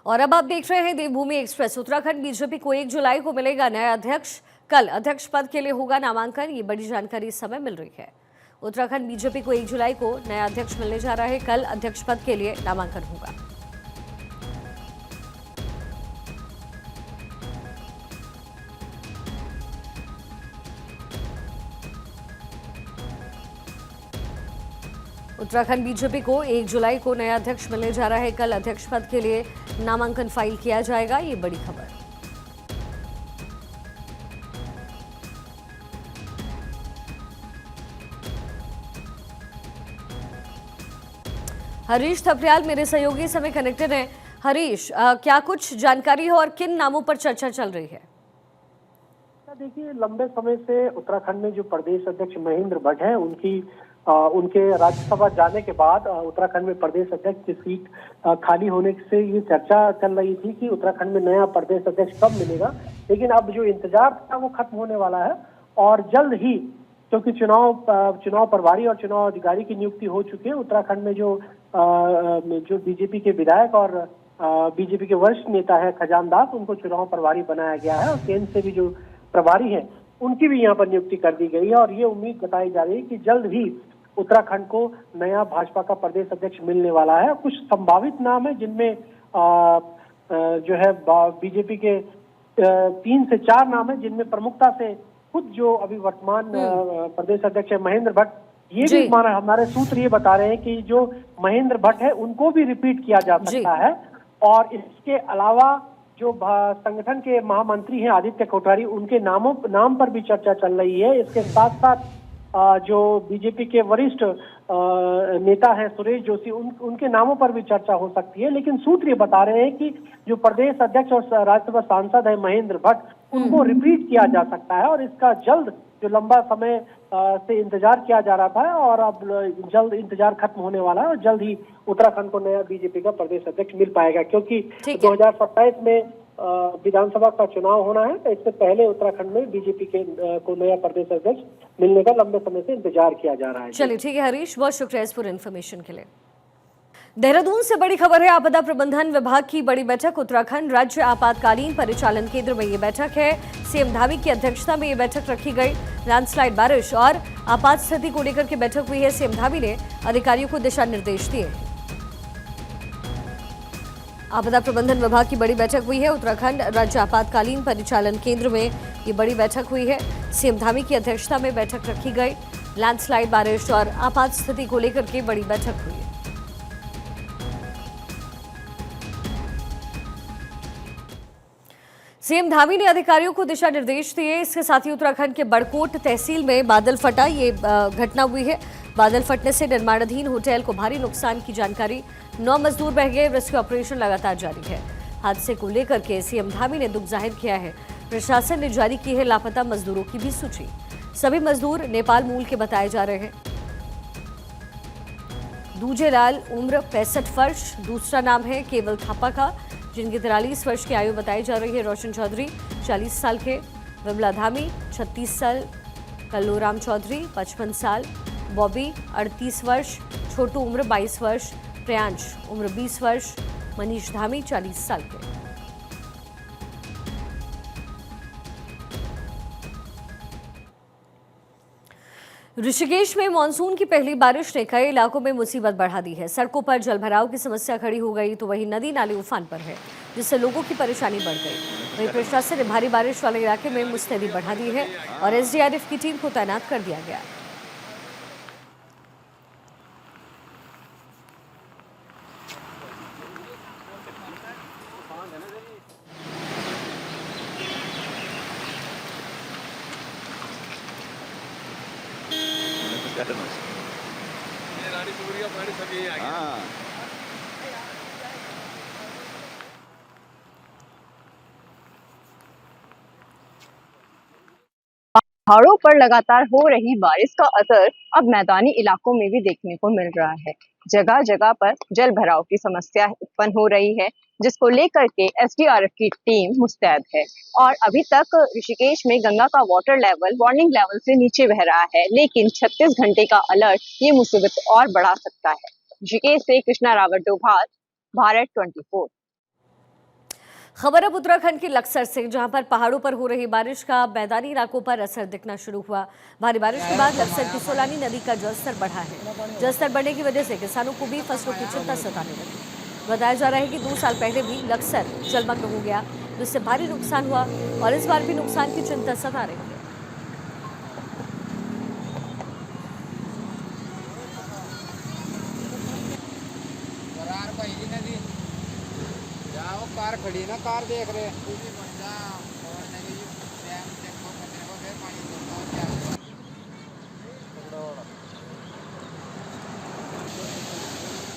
और अब आप देख रहे हैं देवभूमि एक्सप्रेस। उत्तराखंड बीजेपी को 1 जुलाई को मिलेगा नया अध्यक्ष। कल अध्यक्ष पद के लिए होगा नामांकन, ये बड़ी जानकारी इस समय मिल रही है। उत्तराखंड बीजेपी को 1 जुलाई को नया अध्यक्ष मिलने जा रहा है। कल अध्यक्ष पद के लिए नामांकन होगा। उत्तराखंड बीजेपी को 1 जुलाई को नया अध्यक्ष मिलने जा रहा है। कल अध्यक्ष पद के लिए नामांकन फाइल किया जाएगा, ये बड़ी खबर। हरीश थपलियाल मेरे सहयोगी समय कनेक्टेड हैं। हरीश, क्या कुछ जानकारी हो और किन नामों पर चर्चा चल रही है? देखिए, लंबे समय से उत्तराखंड में जो प्रदेश अध्यक्ष महेंद्र भट्ट हैं, उनके राज्यसभा जाने के बाद उत्तराखंड में प्रदेश अध्यक्ष की सीट खाली होने से ये चर्चा चल रही थी कि उत्तराखंड में नया प्रदेश अध्यक्ष कब मिलेगा। लेकिन अब जो इंतजार था वो खत्म होने वाला है और जल्द ही, क्योंकि चुनाव प्रभारी और चुनाव अधिकारी की नियुक्ति हो चुकी है। उत्तराखंड में जो बीजेपी के विधायक और बीजेपी के वरिष्ठ नेता है खजान दास, उनको चुनाव प्रभारी बनाया गया है और केंद्र से भी जो प्रभारी हैं उनकी भी यहाँ पर नियुक्ति कर दी गई है। और ये उम्मीद बताई जा रही है कि जल्द ही उत्तराखंड को नया भाजपा का प्रदेश अध्यक्ष मिलने वाला है। कुछ संभावित नाम है जिनमें जो है बीजेपी के 3 से 4 नाम है, जिनमें प्रमुखता से खुद जो अभी वर्तमान प्रदेश अध्यक्ष है महेंद्र भट्ट, ये भी हमारे सूत्र ये बता रहे हैं कि जो महेंद्र भट्ट है उनको भी रिपीट किया जा सकता है। और इसके अलावा जो संगठन के महामंत्री हैं आदित्य कोठारी, उनके नाम पर भी चर्चा चल रही है। इसके साथ साथ जो बीजेपी के वरिष्ठ नेता हैं सुरेश जोशी, उनके नामों पर भी चर्चा हो सकती है। लेकिन सूत्र ये बता रहे हैं कि जो प्रदेश अध्यक्ष और राज्यसभा सांसद है महेंद्र भट्ट, उनको रिपीट किया जा सकता है। और इसका जल्द, जो लंबा समय से इंतजार किया जा रहा था और अब जल्द इंतजार खत्म होने वाला है और जल्द ही उत्तराखंड को नया बीजेपी का प्रदेश अध्यक्ष मिल पाएगा। क्योंकि 2027 में विधानसभा का चुनाव होना है, तो इससे पहले उत्तराखंड में बीजेपी को नया प्रदेश अध्यक्ष मिलने का लंबे समय से इंतजार किया जा रहा है। चलिए ठीक है हरीश, बहुत शुक्रिया इस पूरी इन्फॉर्मेशन के लिए। देहरादून से बड़ी खबर है। आपदा प्रबंधन विभाग की बड़ी बैठक। उत्तराखंड राज्य आपातकालीन परिचालन केंद्र में ये बैठक है। सीएम धामी की अध्यक्षता में ये बैठक रखी गई। लैंडस्लाइड, बारिश और आपात स्थिति को लेकर के बैठक हुई है। सीएम धामी ने अधिकारियों को दिशा निर्देश दिए। आपदा प्रबंधन विभाग की बड़ी बैठक हुई है। उत्तराखंड राज्य आपातकालीन परिचालन केंद्र में ये बड़ी बैठक हुई है। सीएम धामी की अध्यक्षता में बैठक रखी गई। लैंडस्लाइड, बारिश और आपात स्थिति को लेकर के बड़ी बैठक हुई है। सीएम धामी ने अधिकारियों को दिशा निर्देश दिए। इसके साथ ही उत्तराखंड के बड़कोट तहसील में बादल फटा, ये घटना हुई है। बादल फटने से निर्माणाधीन होटल को भारी नुकसान की जानकारी। 9 मजदूर बह गए। रेस्क्यू ऑपरेशन लगातार जारी है। हादसे को लेकर के सीएम धामी ने दुख जाहिर किया है। प्रशासन ने जारी की है लापता मजदूरों की भी सूची। सभी मजदूर नेपाल मूल के बताए जा रहे हैं। दूजेलाल, उम्र 65 वर्ष, दूसरा नाम है केवल थापा का, जिनकी 43 वर्ष की आयु बताई जा रही है। रोशन चौधरी 40 साल के, विमला धामी 36 साल, कल्लूराम चौधरी 55 साल, बॉबी 38 वर्ष, छोटू उम्र 22 वर्ष, प्रियांश उम्र 20 वर्ष, मनीष धामी 40 साल के। ऋषिकेश में मानसून की पहली बारिश ने कई इलाकों में मुसीबत बढ़ा दी है। सड़कों पर जलभराव की समस्या खड़ी हो गई, तो वहीं नदी नाले उफान पर है, जिससे लोगों की परेशानी बढ़ गई। वहीं प्रशासन ने भारी बारिश वाले इलाके में मुस्तैदी बढ़ा दी है और एसडीआरएफ की टीम को तैनात कर दिया गया। पहाड़ों पर लगातार हो रही बारिश का असर अब मैदानी इलाकों में भी देखने को मिल रहा है। जगह जगह पर जल भराव की समस्या उत्पन्न हो रही है, जिसको लेकर के एसडीआरएफ की टीम मुस्तैद है। और अभी तक ऋषिकेश में गंगा का वाटर लेवल वार्निंग लेवल से नीचे बह रहा है, लेकिन 36 घंटे का अलर्ट ये मुसीबत और बढ़ा सकता है। ऋषिकेश से कृष्णा रावत डोभाल, भारत 24। खबर अब उत्तराखंड के लक्सर से, जहां पर पहाड़ों पर हो रही बारिश का मैदानी इलाकों पर असर दिखना शुरू हुआ। भारी बारिश के बाद लक्सर की सोलानी नदी का जलस्तर बढ़ा है। जलस्तर बढ़ने की वजह से किसानों को भी फसलों की चिंता सताने लगी। बताया जा रहा है कि 2 साल पहले भी लक्सर जलमग्न हो गया, जिससे भारी नुकसान हुआ और इस बार भी नुकसान की चिंता सता रही है। कार खड़ी ना, कार देख रहे